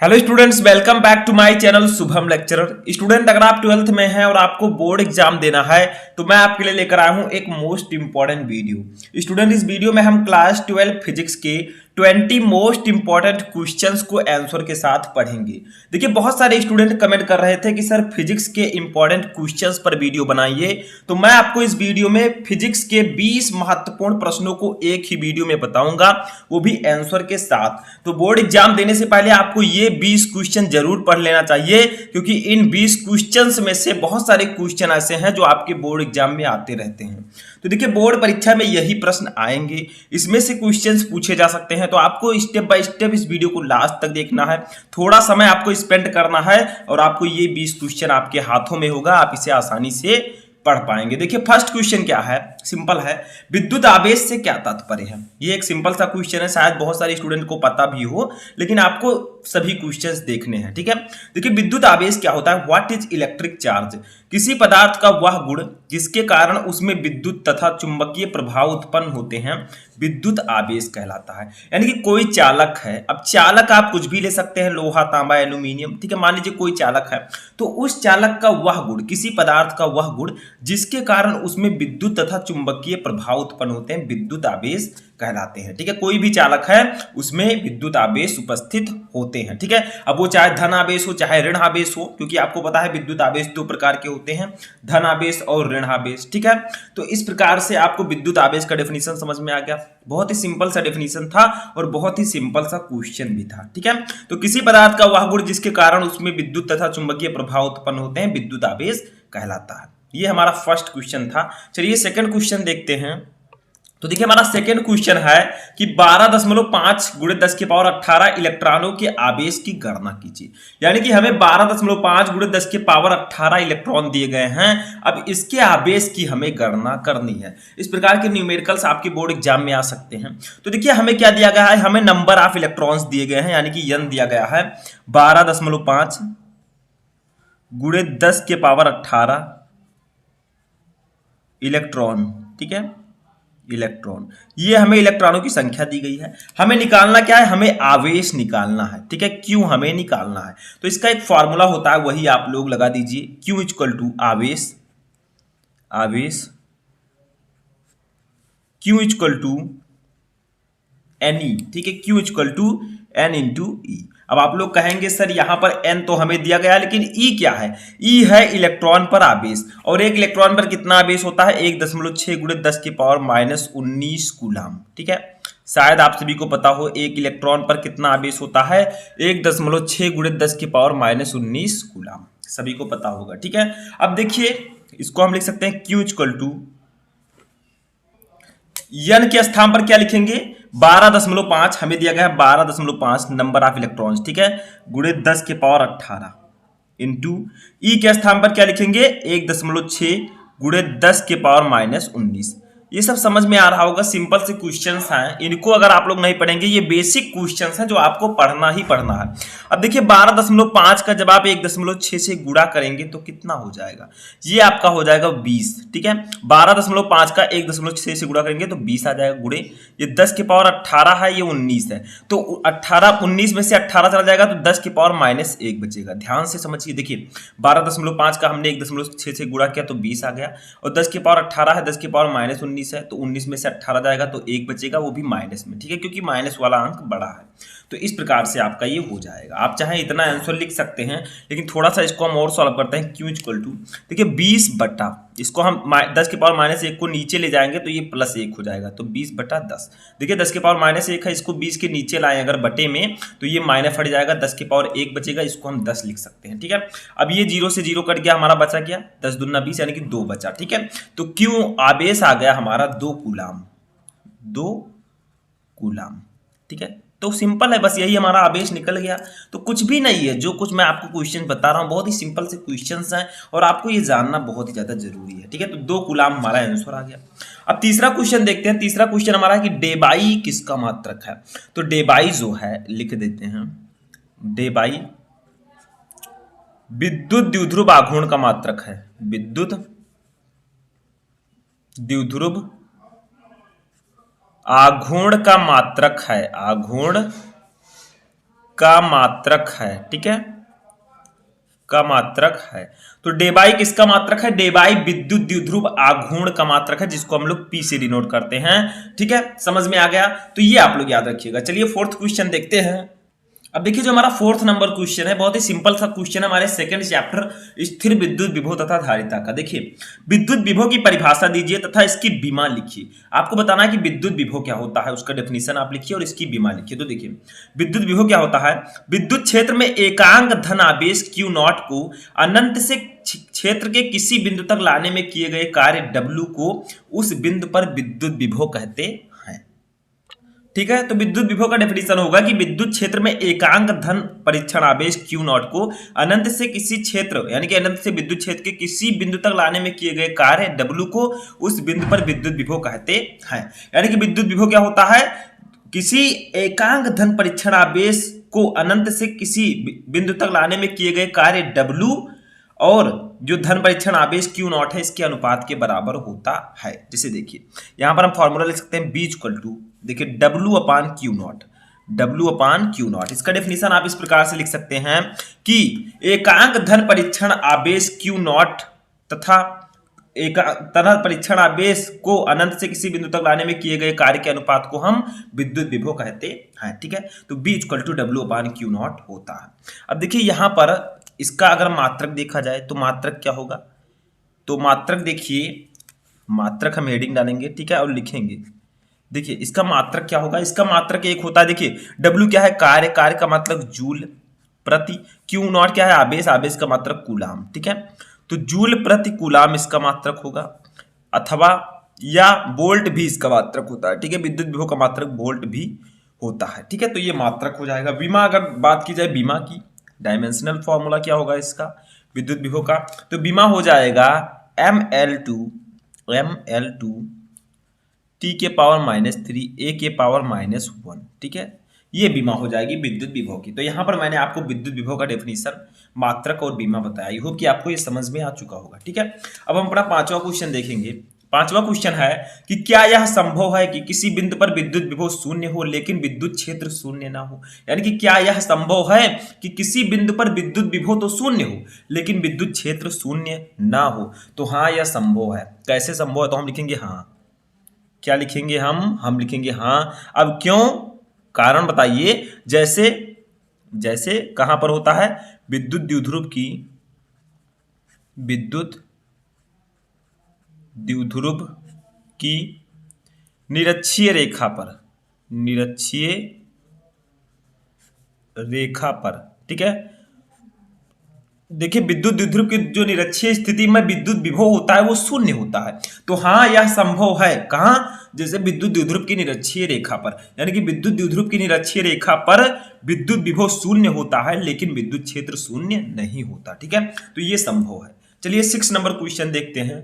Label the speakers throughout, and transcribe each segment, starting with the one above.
Speaker 1: Hello students, welcome back to my channel Shubham lecturer. Student, अगर आप 12th में हैं और आपको बोर्ड एग्जाम देना है तो मैं आपके लिए लेकर आया हूं एक मोस्ट इंपॉर्टेंट वीडियो। स्टूडेंट, इस वीडियो में हम क्लास 12 फिजिक्स के 20 मोस्ट इंपॉर्टेंट क्वेश्चंस को आंसर के साथ पढ़ेंगे। देखिए, बहुत सारे स्टूडेंट कमेंट कर रहे थे कि सर फिजिक्स के इंपॉर्टेंट क्वेश्चंस पर वीडियो बनाइए, तो मैं आपको इस वीडियो में फिजिक्स के 20 महत्वपूर्ण प्रश्नों को एक ही वीडियो में बताऊंगा, वो भी आंसर के साथ। तो बोर्ड एग्जाम देने से पहले आपको ये 20 क्वेश्चन जरूर पढ़ लेना चाहिए, क्योंकि इन 20 क्वेश्चंस में से बहुत सारे क्वेश्चन ऐसे हैं जो आपके बोर्ड एग्जाम में आते रहते हैं। तो देखिए, बोर्ड परीक्षा में यही प्रश्न आएंगे, इसमें से क्वेश्चंस पूछे जा सकते हैं। तो आपको स्टेप बाय स्टेप इस वीडियो को लास्ट तक देखना है, थोड़ा समय आपको स्पेंड करना है और आपको ये 20 क्वेश्चन आपके हाथों में होगा, आप इसे आसानी से पढ़ पाएंगे। देखिए, फर्स्ट क्वेश्चन क्या है, सिंपल है। विद्युत आवेश से क्या तात्पर्य है? ये एक सिंपल सा क्वेश्चन है, शायद बहुत सारे स्टूडेंट को पता भी हो, लेकिन आपको सभी क्वेश्चंस देखने हैं। ठीक है, देखिए, विद्युत आवेश क्या होता है? What is electric charge? किसी पदार्थ का वह गुण जिसके कारण उसमें विद्युत तथा चुंबकीय प्रभाव उत्पन्न होते हैं विद्युत आवेश कहलाता है। यानी कि कोई चालक है, अब चालक आप कुछ भी ले सकते हैं, लोहा, तांबा, एल्यूमिनियम। ठीक है, मान लीजिए कोई चालक है, तो उस चालक का वह गुण, किसी पदार्थ का वह गुण जिसके कारण उसमें विद्युत तथा चुंबकीय प्रभाव उत्पन्न होते हैं विद्युत आवेश कहलाते हैं। ठीक है, कोई भी चालक है उसमें विद्युत आवेश उपस्थित होते हैं। ठीक है, अब वो चाहे धन आवेश हो चाहे ऋण आवेश हो, क्योंकि आपको पता है विद्युत आवेश दो प्रकार के होते हैं, धन आवेश और ऋण आवेश। ठीक है, तो इस प्रकार से आपको विद्युत आवेश का डेफिनेशन समझ में आ गया। बहुत ही सिंपल सा डेफिनेशन था और बहुत ही सिंपल सा क्वेश्चन भी था। ठीक है, तो किसी पदार्थ का वह गुण जिसके कारण उसमें विद्युत तथा चुंबकीय प्रभाव उत्पन्न होते हैं विद्युत आवेश कहलाता है। ये हमारा फर्स्ट क्वेश्चन था। चलिए सेकंड क्वेश्चन देखते हैं। तो देखिए, हमारा सेकंड क्वेश्चन है कि 12.5 गुणे 10 की पावर 18 इलेक्ट्रॉनों के आवेश की गणना कीजिए। यानी कि हमें 12.5 गुणे 10 की पावर 18 इलेक्ट्रॉन दिए गए हैं, अब इसके आवेश की हमें गणना करनी है। इस प्रकार के न्यूमेरिकल्स आपके बोर्ड एग्जाम में आ सकते हैं। तो देखिए, हमें क्या दिया गया है, हमें नंबर ऑफ इलेक्ट्रॉन्स दिए गए हैं, यानी कि n दिया गया है 12.5 गुणे 10 के पावर 18 इलेक्ट्रॉन। ठीक है, इलेक्ट्रॉन, ये हमें इलेक्ट्रॉनों की संख्या दी गई है। हमें निकालना क्या है, हमें आवेश निकालना है। ठीक है, क्यों हमें निकालना है, तो इसका एक फॉर्मूला होता है, वही आप लोग लगा दीजिए। क्यू इक्वल टू आवेश, आवेश Q equal to N E. ठीक है, Q equal to N into E. अब आप लोग कहेंगे सर यहाँ पर n तो हमें दिया गया है, लेकिन E क्या है? E है इलेक्ट्रॉन पर आवेश, और एक इलेक्ट्रॉन पर कितना आवेश होता है? 1.6 गुणे 10 की पावर -19 कूलम। ठीक है, शायद आप सभी को पता हो एक इलेक्ट्रॉन पर कितना आवेश होता है? 1.6 गुणे 10 की पावर -19 कूलम, सभी को पता होगा। ठीक है, अब देखिए, इसको हम लिख सकते हैं Q इक्वल टू n के स्थान पर क्या लिखेंगे? 12.5 हमें दिया गया है, 12.5 नंबर ऑफ इलेक्ट्रॉन्स। ठीक है, गुणे 10 के पावर 18 इंटू ई के स्थान पर क्या लिखेंगे? 1.6 गुणे 10 के पावर -19। ये सब समझ में आ रहा होगा, सिंपल से क्वेश्चंस हैं, इनको अगर आप लोग नहीं पढ़ेंगे, ये बेसिक क्वेश्चंस हैं जो आपको पढ़ना ही पढ़ना है। अब देखिए, 12.5 का जब आप 1.6 से गुणा करेंगे तो कितना हो जाएगा? ये आपका हो जाएगा 20। ठीक है, 12.5 का 1.6 से गुणा करेंगे तो 20 आ जाएगा, गुणे ये 10 के पावर 18 है, ये 19 है, तो 19 में से 18 चला जाएगा तो 10 के पावर -1 बचेगा। ध्यान से समझिए, देखिए 12.5 का हमने 1.6 से गुणा किया तो 20 आ गया, और 10 के पावर 18 है, 10 के पावर -19 है, तो 19 में से 18 जाएगा तो 1 बचेगा, वो भी माइनस में। ठीक है, क्योंकि माइनस वाला अंक बड़ा है, तो इस प्रकार से आपका ये हो जाएगा। आप चाहे इतना आंसर लिख सकते हैं, लेकिन थोड़ा सा इसको हम और सॉल्व करते हैं। क्यू इक्वल टू, देखिए 20 बटा, इसको हम 10 के पावर -1 को नीचे ले जाएंगे तो ये +1 हो जाएगा, तो 20 बटा 10। देखिए 10 के पावर -1 है, इसको 20 के नीचे लाएं अगर बटे में, तो ये माइनस हट जाएगा, 10 के पावर 1 बचेगा, इसको हम 10 लिख सकते हैं। ठीक है, अब ये 0 से 0 कट गया, हमारा बचा क्या? 10 दूना 20, यानी कि 2 बचा। ठीक है, तो क्यों आवेश आ गया हमारा 2 कूलम, 2 कूलम। ठीक है, तो सिंपल है, बस यही हमारा आवेश निकल गया। तो कुछ भी नहीं है, जो कुछ मैं आपको क्वेश्चन बता रहा हूँ बहुत ही सिंपल से क्वेश्चंस हैं, और आपको ये जानना बहुत ही ज्यादा जरूरी है। ठीक है, तो 2 कूलम हमारा आंसर आ गया। अब तीसरा क्वेश्चन देखते हैं। तीसरा क्वेश्चन हमारा है कि डेबाई किसका मात्रक है? तो डेबाई जो है, लिख देते हैं, डेबाई विद्युत द्विध्रुव आघूर्ण का मात्रक है। विद्युत द्विध्रुव आघूर्ण का मात्रक है, आघूर्ण का मात्रक है, ठीक है, का मात्रक है। तो डेबाई किसका मात्रक है? डेबाई विद्युत द्विध्रुव आघूर्ण का मात्रक है, जिसको हम लोग पी से डिनोट करते हैं, ठीक है, समझ में आ गया। तो ये आप लोग याद रखिएगा। चलिए फोर्थ क्वेश्चन देखते हैं। अब देखिए जो हमारा फोर्थ नंबर क्वेश्चन है, बहुत ही सिंपल सा क्वेश्चन है हमारे सेकंड चैप्टर स्थिर विद्युत विभव तथा धारिता का। देखिए विद्युत विभव की परिभाषा दीजिए तथा इसकी बीमा लिखिए। आपको बताना है कि विद्युत विभव क्या होता है, उसका डेफिनेशन आप लिखिए और इसकी बीमा लिखिए। तो देखिए विद्युत विभव क्या होता है? विद्युत क्षेत्र में एकांक धन आवेश Q नॉट को अनंत से क्षेत्र के किसी बिंदु तक लाने में किए गए कार्य W को उस बिंदु पर विद्युत विभव कहते हैं, ठीक है। तो विद्युत विभव का डेफिनेशन होगा कि विद्युत क्षेत्र में एकांक धन परीक्षण आवेश Q नॉट को अनंत से किसी क्षेत्र यानी कि अनंत से विद्युत क्षेत्र के किसी बिंदु तक लाने में किए गए कार्य W को उस बिंदु पर विद्युत विभव कहते हैं। यानी कि विद्युत विभव क्या होता है? किसी एकांक धन परीक्षण आवेश को अनंत से किसी बिंदु तक लाने में किए गए कार्य W और जो धन परीक्षण आवेश Q नॉट है इसके अनुपात के बराबर होता है। जैसे देखिए यहां पर हम फॉर्मूला लिख सकते हैं B इक्वल टू, देखिए W upon Q not, W upon Q not. इसका डेफिनेशन आप इस प्रकार से लिख सकते हैं कि एकांक धन परीक्षण आवेश Q नॉट तथा एक तरह परीक्षण आवेश को अनंत से किसी बिंदु तक लाने में किए गए कार्य के अनुपात को हम विद्युत विभव कहते हैं, ठीक है। तो B equal to W upon Q naught होता है। अब देखिए यहां पर इसका अगर मात्रक देखा जाए तो मात्रक क्या होगा? तो मात्रक देखिए, मात्रक हम हेडिंग डालेंगे, ठीक है, और लिखेंगे। देखिए इसका मात्रक क्या होगा? इसका मात्रक एक होता है, देखिए W क्या है? कार्य, कार्य का मतलब जूल प्रति, Q नॉट क्या है? आवेश, आवेश का मात्रक कूलाम, ठीक है। तो जूल प्रति कूलाम इसका मात्रक होगा, अथवा या वोल्ट भी इसका मात्रक होता है, ठीक है। विद्युत विभव का मात्रक वोल्ट भी होता है, ठीक है। तो ये मात्रक हो जाएगा। बीमा अगर बात की जाए बीमा की, डायमेंशनल फॉर्मूला क्या होगा इसका विद्युत विभव का? तो बीमा हो जाएगा ML2 T के पावर -3 A के पावर -1, ठीक है। ये बीमा हो जाएगी विद्युत विभव की। तो यहां पर मैंने आपको विद्युत विभव का डेफिनेशन, मात्रक और बीमा बताया। आई होप कि आपको ये समझ में आ चुका होगा, ठीक है। अब हम अपना पांचवा क्वेश्चन देखेंगे। पांचवा क्वेश्चन है कि क्या यह संभव है कि किसी बिंदु पर विद्युत विभव शून्य हो लेकिन विद्युत क्षेत्र शून्य ना हो? यानी कि क्या यह संभव है कि किसी बिंदु पर विद्युत विभव तो शून्य हो लेकिन विद्युत क्षेत्र शून्य ना हो? तो हाँ यह संभव है। कैसे संभव है? तो हम लिखेंगे हाँ। क्या लिखेंगे हम लिखेंगे हाँ। अब क्यों? कारण बताइए। जैसे जैसे कहां पर होता है? विद्युत द्विध्रुव की निरक्षीय रेखा पर, ठीक है। देखिए विद्युत द्विध्रुव की जो निरक्षीय स्थिति में विद्युत विभव होता है वो शून्य होता है। तो हाँ यह संभव है। कहां? जैसे विद्युत द्विध्रुव की निरक्षीय रेखा पर, यानी कि विद्युत द्विध्रुव की निरक्षीय रेखा पर विद्युत विभव शून्य होता है लेकिन विद्युत क्षेत्र शून्य नहीं होता, ठीक है। तो ये संभव है। चलिए 6 नंबर क्वेश्चन देखते हैं।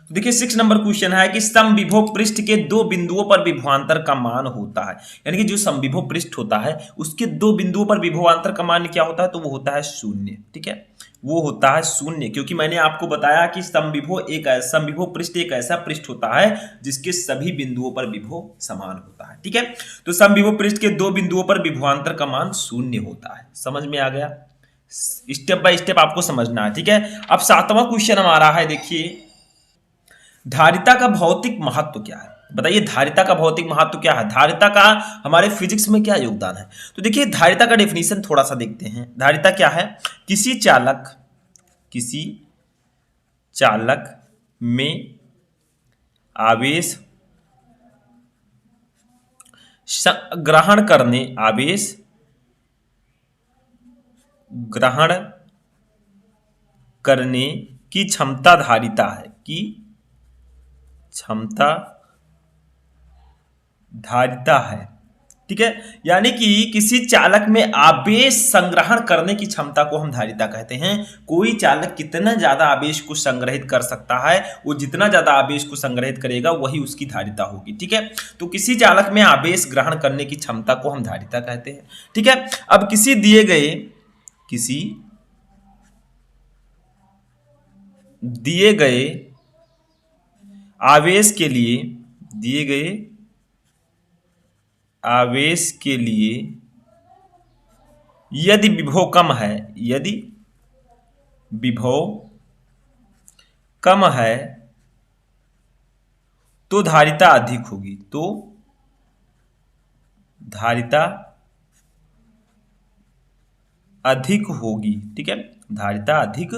Speaker 1: तो देखिए 6 नंबर क्वेश्चन है कि समविभव पृष्ठ के दो बिंदुओं पर विभवांतर का मान होता है। यानी कि जो समविभव पृष्ठ होता है उसके दो बिंदुओं पर विभवांतर का मान क्या होता है? तो वो होता है शून्य, ठीक है। वो होता है शून्य, क्योंकि मैंने आपको बताया कि समविभव पृष्ठ एक ऐसा पृष्ठ होता है जिसके सभी बिंदुओं पर विभव समान होता है, ठीक है। तो समविभव पृष्ठ के दो बिंदुओं पर विभवांतर का मान शून्य होता है। समझ में आ गया? स्टेप बाय स्टेप आपको समझना है, ठीक है। अब 7वां क्वेश्चन हमारा है, देखिए धारिता का भौतिक महत्व क्या है? बताइए धारिता का भौतिक महत्व क्या है? धारिता का हमारे फिजिक्स में क्या योगदान है? तो देखिए धारिता का डेफिनेशन थोड़ा सा देखते हैं। धारिता क्या है? किसी चालक में आवेश ग्रहण करने की क्षमता धारिता है, की क्षमता धारिता है, ठीक है। यानी कि किसी चालक में आवेश संग्रहण करने की क्षमता को हम धारिता कहते हैं। कोई चालक कितना ज्यादा आवेश को संग्रहित कर सकता है, वो जितना ज्यादा आवेश को संग्रहित करेगा वही उसकी धारिता होगी, ठीक है। तो किसी चालक में आवेश ग्रहण करने की क्षमता को हम धारिता कहते हैं, ठीक है। अब किसी दिए गए आवेश के लिए यदि विभव कम है, यदि विभव कम है तो धारिता अधिक होगी, तो धारिता अधिक होगी। ठीक है, धारिता अधिक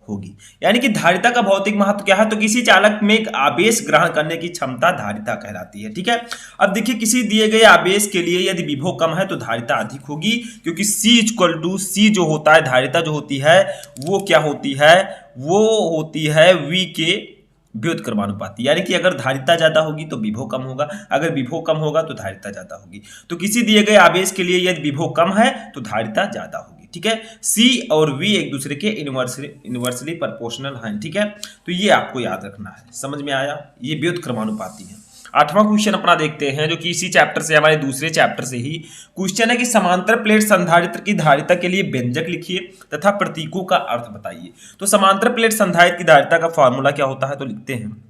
Speaker 1: होगी, यानी कि धारिता का भौतिक महत्व क्या है, तो किसी चालक में एक आवेश ग्रहण करने की क्षमता धारिता कहलाती है। ठीक है, अब देखिए किसी दिए गए आवेश के लिए यदि विभव कम है तो धारिता अधिक होगी, क्योंकि C जो होता है, धारिता जो होती है वो क्या होती है, वो होती है V के व्युत्क्रमानुपाती, यानी कि अगर धारिता ज्यादा होगी तो विभव कम होगा, अगर विभव कम होगा तो धारिता ज्यादा होगी। तो किसी दिए गए आवेश के लिए यदि विभव कम है तो धारिता ज्यादा होगी। ठीक है, C और V एक दूसरे के इनवर्सली प्रोपोर्शनल हैं। ठीक है, तो ये आपको याद रखना है। समझ में आया, ये व्युत्क्रमानुपाती है। 8वां क्वेश्चन अपना देखते हैं, जो कि इसी चैप्टर से, हमारे दूसरे चैप्टर से ही क्वेश्चन है कि समांतर प्लेट संधारित्र की धारिता के लिए व्यंजक लिखिए तथा प्रतीकों का अर्थ बताइए। तो समांतर प्लेट संधारित्र की धारिता का फॉर्मूला क्या होता है, तो लिखते हैं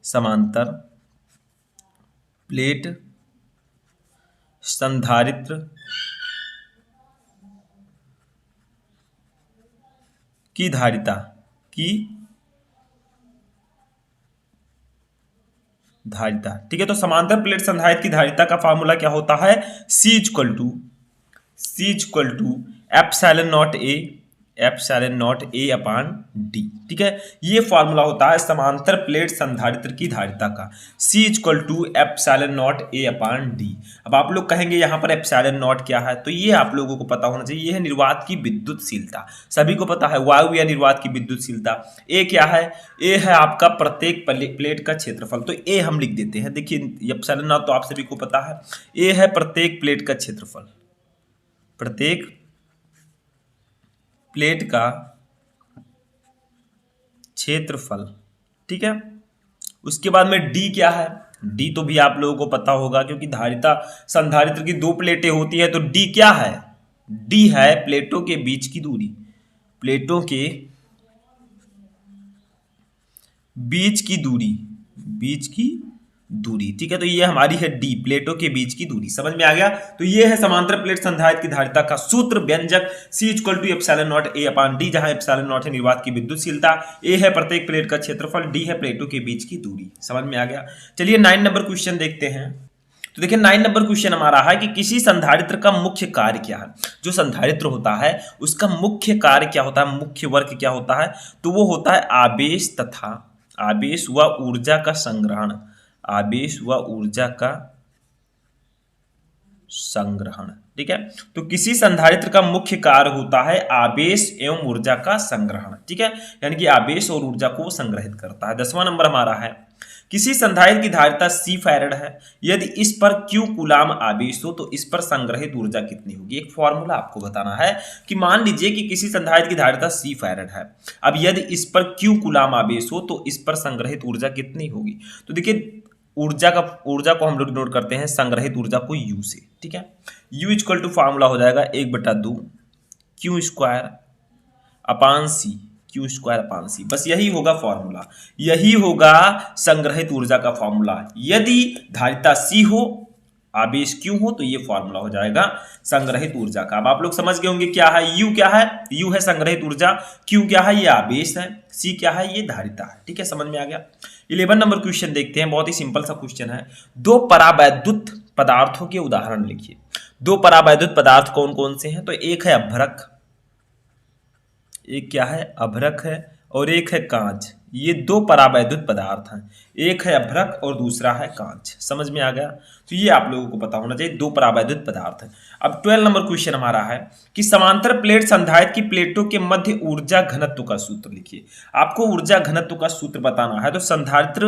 Speaker 1: समांतर प्लेट संधारित्र की धारिता ठीक है, तो समांतर प्लेट संधारित्र की धारिता का फार्मूला क्या होता है, C equal to epsilon naught A upon D. ठीक है, ये फॉर्मूला होता है समांतर प्लेट संधारित्र की धारिता का, C equal to epsilon naught A upon D. अब आप लोग कहेंगे यहाँ पर एप्सिलॉन नॉट क्या है, तो ये आप लोगों को पता होना चाहिए, ये है निर्वात की विद्युतशीलता, सभी को पता है, वायु या निर्वात की विद्युतशीलता। ए क्या है, ए है आपका प्रत्येक प्लेट का क्षेत्रफल, तो ए हम लिख देते हैं। देखिए एप्सिलॉन नॉट तो आप सभी को पता है, ए है प्रत्येक प्लेट का क्षेत्रफल, प्रत्येक प्लेट का क्षेत्रफल। ठीक है, उसके बाद में डी क्या है, डी तो भी आप लोगों को पता होगा, क्योंकि धारिता संधारित्र की दो प्लेटें होती है, तो डी क्या है, डी है प्लेटों के बीच की दूरी, प्लेटों के बीच की दूरी। ठीक है, तो ये हमारी है डी, प्लेटों के बीच की दूरी। समझ में आ गया, तो ये है समांतर प्लेट संधारित्र की धारिता का सूत्र, व्यंजक C equal to epsilon naught A upon D, जहां एप्सिलॉन नॉट है निर्वात की विद्युतशीलता, ए है प्रत्येक प्लेट का क्षेत्रफल, डी है प्लेटों के बीच की दूरी। समझ में आ गया। चलिए 9 नंबर क्वेश्चन देखते हैं। तो देखिए 9 नंबर क्वेश्चन हमारा है कि किसी संधारित्र का मुख्य कार्य क्या है। जो संधारित्र होता है उसका मुख्य कार्य क्या होता है, मुख्य वर्क क्या होता है, तो वो होता है आवेश व ऊर्जा का संग्रहण, आवेश व ऊर्जा का संग्रहण। ठीक है, तो किसी संधारित्र का मुख्य कार्य होता है आवेश एवं ऊर्जा का संग्रहण। ठीक है, यानी कि आवेश और ऊर्जा को संग्रहित करता है। 10वां नंबर हमारा है, किसी संधारित्र की धारिता C फैराड है, यदि इस पर Q कूलाम आवेश हो तो इस पर संग्रहित ऊर्जा कितनी होगी। एक फॉर्मूला आपको बताना है कि मान लीजिए कि किसी संधारित्र की धारिता C फैराड है, अब यदि इस पर Q कूलाम आवेश हो तो इस पर संग्रहित ऊर्जा कितनी होगी। तो देखिए ऊर्जा को हम लोग नोट करते हैं संग्रहित ऊर्जा को U से। ठीक है, U इक्वल टू फॉर्मूला हो जाएगा 1/2 Q square upon C, Q square upon C, बस यही होगा फॉर्मूला, यही होगा संग्रहित ऊर्जा का फॉर्मूला। यदि धारिता C हो आवेश Q हो तो ये फॉर्मूला हो जाएगा संग्रहित ऊर्जा का। अब आप लोग समझ गए होंगे क्या है, U क्या है, U है संग्रहित ऊर्जा, Q क्या है, ये आवेश है, C क्या है, ये धारिता है। ठीक है, समझ में आ गया। 11 नंबर क्वेश्चन देखते हैं, बहुत ही सिंपल सा क्वेश्चन है। दो परावैद्युत पदार्थों के उदाहरण लिखिए। दो परावैद्युत पदार्थ कौन कौन से हैं, तो एक है अभ्रक, एक क्या है अभ्रक है, और एक है कांच। ये दो परावैद्युत पदार्थ हैं, एक है अभ्रक और दूसरा है कांच। समझ में आ गया, तो ये आप लोगों को पता होना चाहिए, दो परावैद्युत पदार्थ हैं। अब 12 नंबर क्वेश्चन हमारा है कि समांतर प्लेट संधारित्र की प्लेटों के मध्य ऊर्जा घनत्व का सूत्र लिखिए। आपको ऊर्जा घनत्व का सूत्र बताना है, तो समांतर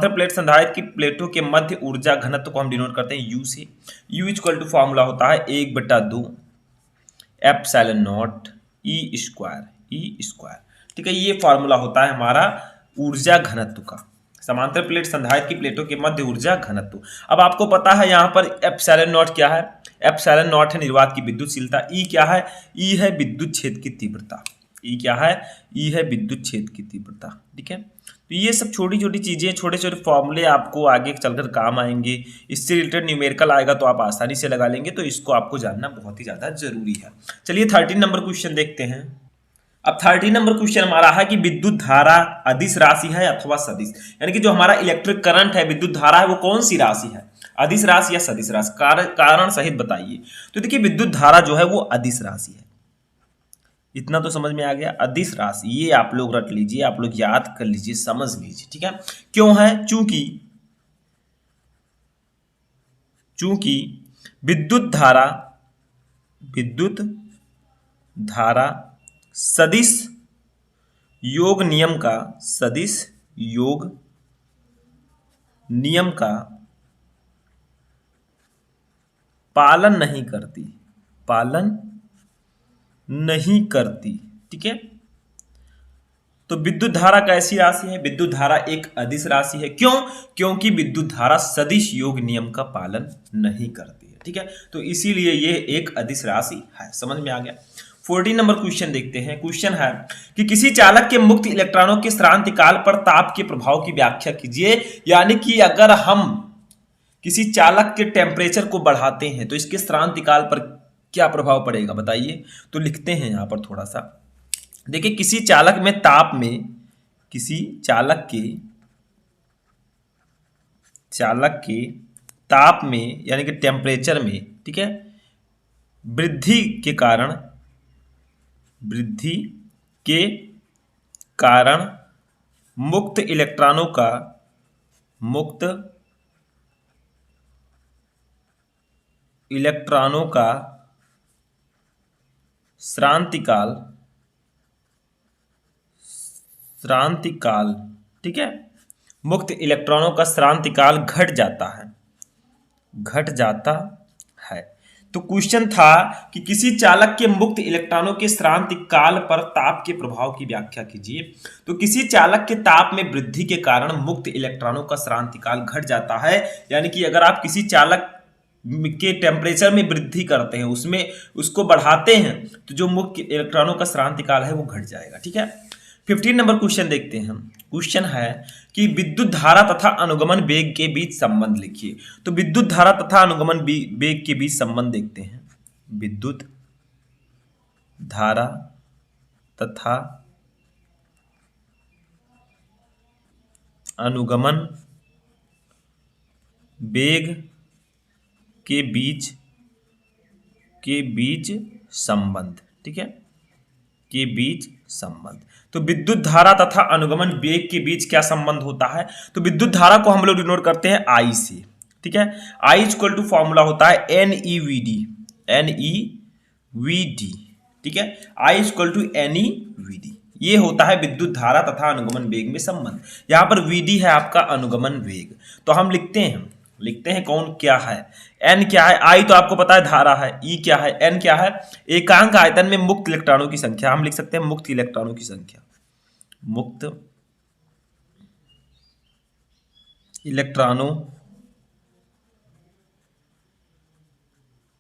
Speaker 1: प्लेट संधारित्र की प्लेटों के मध्य ऊर्जा घनत्व को हम डिनोट करते हैं U से। U इक्वल टू फॉर्मूला होता है 1/2 एप्सिलॉन नॉट ई स्क्वायर। ठीक है, ये फॉर्मूला होता है हमारा ऊर्जा घनत्व का, समांतर प्लेट संधारित्र की प्लेटों के मध्य ऊर्जा घनत्व। अब आपको पता है यहाँ पर एप्सिलॉन नॉट क्या है, एप्सिलॉन नॉट है निर्वात की विद्युतशीलता, ई क्या है, ई है विद्युत क्षेत्र की तीव्रता। ई क्या है? ई है विद्युत क्षेत्र की तीव्रता। ठीक है, तो ये सब छोटी छोटी चीजें, छोटे छोटे फॉर्मूले आपको आगे चलकर काम आएंगे। इससे रिलेटेड न्यूमेरिकल आएगा तो आप आसानी से लगा लेंगे, तो इसको आपको जानना बहुत ही ज्यादा जरूरी है। चलिए 13 नंबर क्वेश्चन देखते हैं। अब 13 नंबर क्वेश्चन हमारा है कि विद्युत धारा अदिश राशि है अथवा सदिश, यानी कि जो हमारा इलेक्ट्रिक करंट है, विद्युत धारा है, वो कौन सी राशि है? अदिश राशि या सदिश राशि? कारण सहित बताइए। तो देखिए विद्युत धारा जो है वो अदिश राशि है, इतना तो समझ में आ गया। अदिश राशि ये आप लोग रट लीजिए, आप लोग याद कर लीजिए, समझ लीजिए। ठीक है, क्यों है? चूंकि विद्युत धारा सदिश योग नियम का पालन नहीं करती। ठीक है, तो विद्युत धारा कैसी राशि है? विद्युत धारा एक अदिश राशि है। क्यों? क्योंकि विद्युत धारा सदिश योग नियम का पालन नहीं करती है। ठीक है, तो इसीलिए ये एक अदिश राशि है। समझ में आ गया। 14 नंबर क्वेश्चन देखते हैं। क्वेश्चन है कि किसी चालक के मुक्त इलेक्ट्रॉनों के श्रांति काल पर ताप के प्रभाव की व्याख्या कीजिए। यानी कि अगर हम किसी चालक के टेम्परेचर को बढ़ाते हैं तो इसके श्रांति काल पर क्या प्रभाव पड़ेगा बताइए। तो लिखते हैं यहां पर थोड़ा सा, देखिए किसी चालक के ताप में यानी कि टेम्परेचर में, ठीक है, वृद्धि के कारण मुक्त इलेक्ट्रॉनों का श्रांति काल, ठीक है, मुक्त इलेक्ट्रॉनों का श्रांति काल घट जाता है। तो क्वेश्चन था कि किसी चालक के मुक्त इलेक्ट्रॉनों के श्रांति काल पर ताप के प्रभाव की व्याख्या कीजिए। तो किसी चालक के ताप में वृद्धि के कारण मुक्त इलेक्ट्रॉनों का श्रांति काल घट जाता है, यानी कि अगर आप किसी चालक के टेम्परेचर में वृद्धि करते हैं, उसमें उसको बढ़ाते हैं, तो जो मुक्त इलेक्ट्रॉनों का श्रांति काल है वो घट जाएगा। ठीक है, 15 नंबर क्वेश्चन देखते हैं हम। क्वेश्चन है कि विद्युत धारा तथा अनुगमन वेग के बीच संबंध लिखिए। तो विद्युत धारा तथा अनुगमन वेग के बीच संबंध देखते हैं। विद्युत धारा तथा अनुगमन वेग के बीच संबंध, ठीक है, के बीच संबंध। तो विद्युत धारा तथा अनुगमन वेग के बीच क्या संबंध होता है? तो विद्युत धारा को हम लोग डिनोट करते हैं आई से। ठीक है, आई इक्वल टू फॉर्मूला होता है NEVD। ठीक है, आई इक्वल टू NEVD, ये होता है विद्युत धारा तथा अनुगमन वेग में संबंध। यहां पर VD है आपका अनुगमन वेग। तो हम लिखते हैं कौन क्या है, N क्या है, I तो आपको पता है धारा है, E क्या है, N क्या है, एकांक आयतन में मुक्त इलेक्ट्रॉनों की संख्या। हम लिख सकते हैं मुक्त इलेक्ट्रॉनों की संख्या, मुक्त इलेक्ट्रॉनों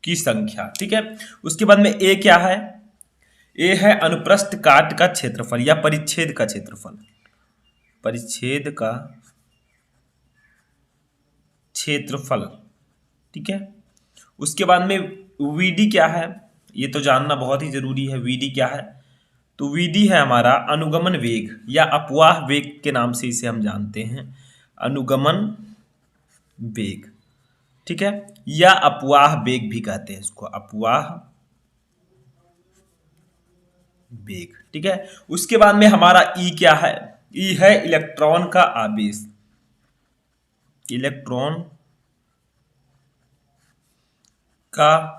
Speaker 1: की संख्या। ठीक है, उसके बाद में A क्या है, A है अनुप्रस्थ काट का क्षेत्रफल या परिच्छेद का क्षेत्रफल, ठीक है। उसके बाद में VD क्या है, ये तो जानना बहुत ही जरूरी है। VD क्या है? तो VD है हमारा अनुगमन वेग या अपवाह वेग के नाम से इसे हम जानते हैं, अनुगमन वेग, ठीक है, या अपवाह वेग भी कहते हैं इसको, अपवाह वेग। ठीक है, उसके बाद में हमारा E क्या है, E है इलेक्ट्रॉन का आवेश, इलेक्ट्रॉन का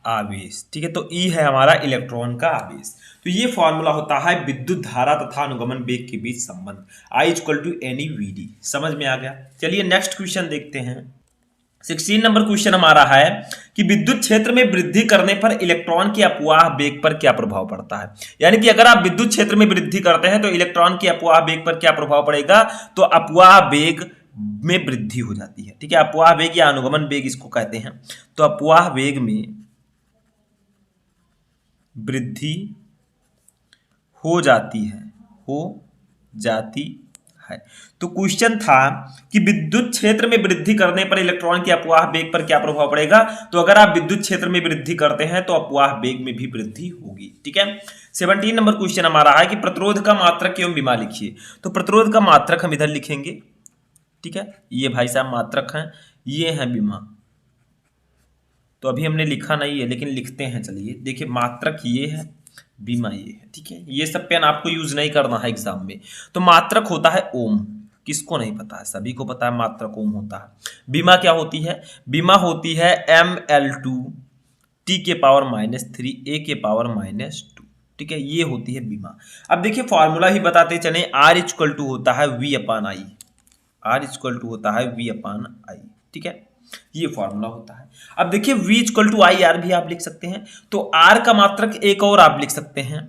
Speaker 1: आवेश। ठीक है, तो E है हमारा इलेक्ट्रॉन का आवेश। तो ये फॉर्मूला होता है विद्युत धारा तथा अनुगमन वेग के बीच संबंध, I इक्वल टू NEVD। समझ में आ गया। चलिए नेक्स्ट क्वेश्चन देखते हैं। 16 नंबर क्वेश्चन हमारा है कि विद्युत क्षेत्र में वृद्धि करने पर इलेक्ट्रॉन के अपवाह वेग पर क्या प्रभाव पड़ता है। यानी कि अगर आप विद्युत क्षेत्र में वृद्धि करते हैं तो इलेक्ट्रॉन के अपवाह वेग पर क्या प्रभाव पड़ेगा? तो अपवाह वेग में वृद्धि हो जाती है। ठीक है, अपवाह वेग या अनुगमन वेग इसको कहते हैं। तो अपवाह वेग में वृद्धि हो जाती है, हो जाती है। तो क्वेश्चन था कि विद्युत क्षेत्र में वृद्धि करने पर इलेक्ट्रॉन के अपवाह वेग पर क्या प्रभाव पड़ेगा। तो अगर आप विद्युत क्षेत्र में वृद्धि करते हैं तो अपवाह वेग में भी वृद्धि होगी। ठीक है, 17 नंबर क्वेश्चन हमारा है कि प्रतिरोध का मात्रक एवं विमा लिखिए। तो प्रतिरोध का मात्रक हम इधर लिखेंगे। ठीक है, ये भाई साहब मात्रक हैं, ये है विमा। तो अभी हमने लिखा नहीं है लेकिन लिखते हैं। चलिए देखिए, मात्रक ये है, बीमा ये है। ठीक है, ये सब पेन आपको यूज नहीं करना है एग्जाम में। तो मात्रक होता है ओम, किसको नहीं पता है, सभी को पता है मात्रक ओम होता है। बीमा क्या होती है, बीमा होती है ml2 t के पावर -3 a के पावर -2। ठीक है, ये होती है बीमा। अब देखिए फॉर्मूला ही बताते चले, R इक्वल टू होता है V/I, R इक्वल टू होता है V/I। ठीक है, ये फॉर्मूला होता है। अब देखिए V equal to I R भी आप लिख सकते हैं। तो R का मात्रक एक और आप लिख सकते हैं,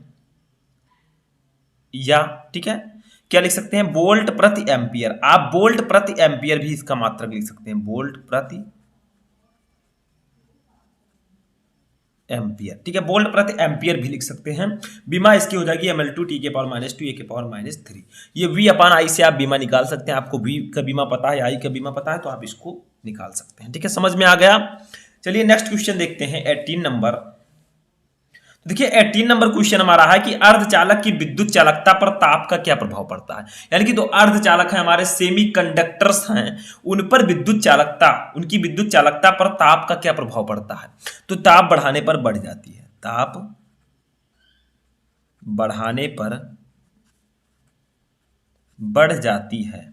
Speaker 1: या ठीक है क्या लिख सकते हैं, वोल्ट प्रति एम्पियर। आप वोल्ट प्रति एम्पियर भी इसका मात्रक लिख सकते हैं, वोल्ट प्रति एम्पियर। ठीक है, वोल्ट प्रति एम्पियर भी लिख सकते हैं। बीमा इसकी हो जाएगी ml2 t के पावर -2 a के पावर -3। ये V/I से आप बीमा निकाल सकते हैं। आपको V का बीमा पता है, I का बीमा पता है, तो आप इसको निकाल सकते हैं। ठीक है, समझ में आ गया। चलिए नेक्स्ट क्वेश्चन देखते हैं 18 नंबर। तो देखिए 18 नंबर क्वेश्चन हमारा है कि अर्धचालक की विद्युत चालकता पर ताप का क्या प्रभाव पड़ता है। यानी कि जो अर्धचालक है हमारे सेमीकंडक्टर्स हैं, उन पर विद्युत चालकता, उनकी विद्युत चालकता पर ताप का क्या प्रभाव पड़ता है। तो ताप बढ़ाने पर बढ़ जाती है, ताप बढ़ाने पर बढ़ जाती है।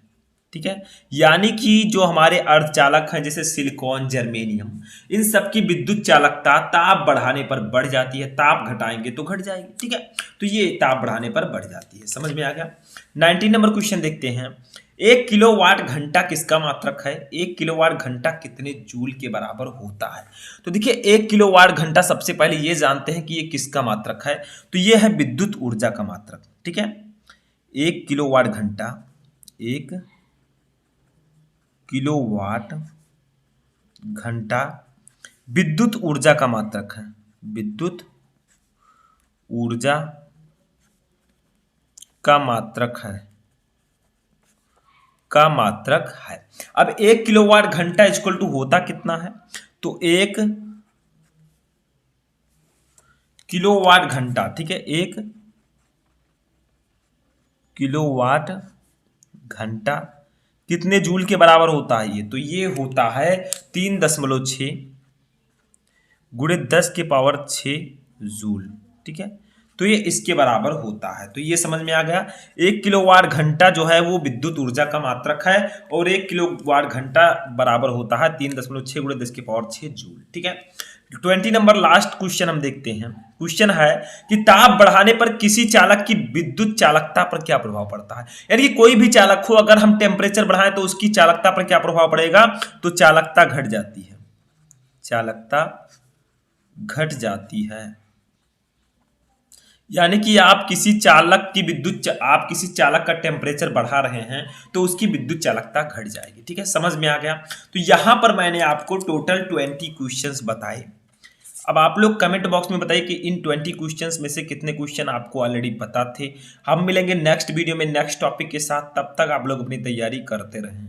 Speaker 1: ठीक है, यानी कि जो हमारे अर्धचालक हैं जैसे सिलिकॉन, जर्मेनियम, इन सब की विद्युत चालकता ताप बढ़ाने पर बढ़ जाती है, ताप घटाएंगे तो घट जाएगी। ठीक है, तो ये ताप बढ़ाने पर बढ़ जाती है। समझ में आ गया। 19 नंबर क्वेश्चन देखते हैं। 1 किलोवाट घंटा किसका मात्रक है। 1 किलोवाट घंटा कितने जूल के बराबर होता है। तो देखिए 1 किलोवाट घंटा, सबसे पहले ये जानते हैं कि ये किसका मात्रक है। तो ये है विद्युत ऊर्जा का मात्रक। ठीक है, 1 किलोवाट घंटा, 1 किलोवाट घंटा विद्युत ऊर्जा का मात्रक है, विद्युत ऊर्जा का मात्रक है, का मात्रक है। अब 1 किलोवाट घंटा इक्वल टू होता कितना है। तो 1 किलोवाट घंटा, ठीक है, 1 किलोवाट घंटा कितने जूल के बराबर होता है। ये तो ये होता है 3.6 गुणे 10 के पावर 6 जूल। ठीक है, तो ये इसके बराबर होता है। तो ये समझ में आ गया। 1 किलोवाट घंटा जो है वो विद्युत ऊर्जा का मात्रक है, और 1 किलोवाट घंटा बराबर होता है 3.6 गुणे 10 के पावर 6 जूल। ठीक है, 20 नंबर लास्ट क्वेश्चन हम देखते हैं। क्वेश्चन है कि ताप बढ़ाने पर किसी चालक की विद्युत चालकता पर क्या प्रभाव पड़ता है। यानी कि कोई भी चालक हो, अगर हम टेम्परेचर बढ़ाएं तो उसकी चालकता पर क्या प्रभाव पड़ेगा। तो चालकता घट जाती है, चालकता घट जाती है। यानी कि आप किसी चालक की आप किसी चालक का टेम्परेचर बढ़ा रहे हैं तो उसकी विद्युत चालकता घट जाएगी। ठीक है, समझ में आ गया। तो यहां पर मैंने आपको टोटल 20 क्वेश्चंस बताए। अब आप लोग कमेंट बॉक्स में बताइए कि इन 20 क्वेश्चंस में से कितने क्वेश्चन आपको ऑलरेडी पता थे। हम मिलेंगे नेक्स्ट वीडियो में नेक्स्ट टॉपिक के साथ। तब तक आप लोग अपनी तैयारी करते रहें।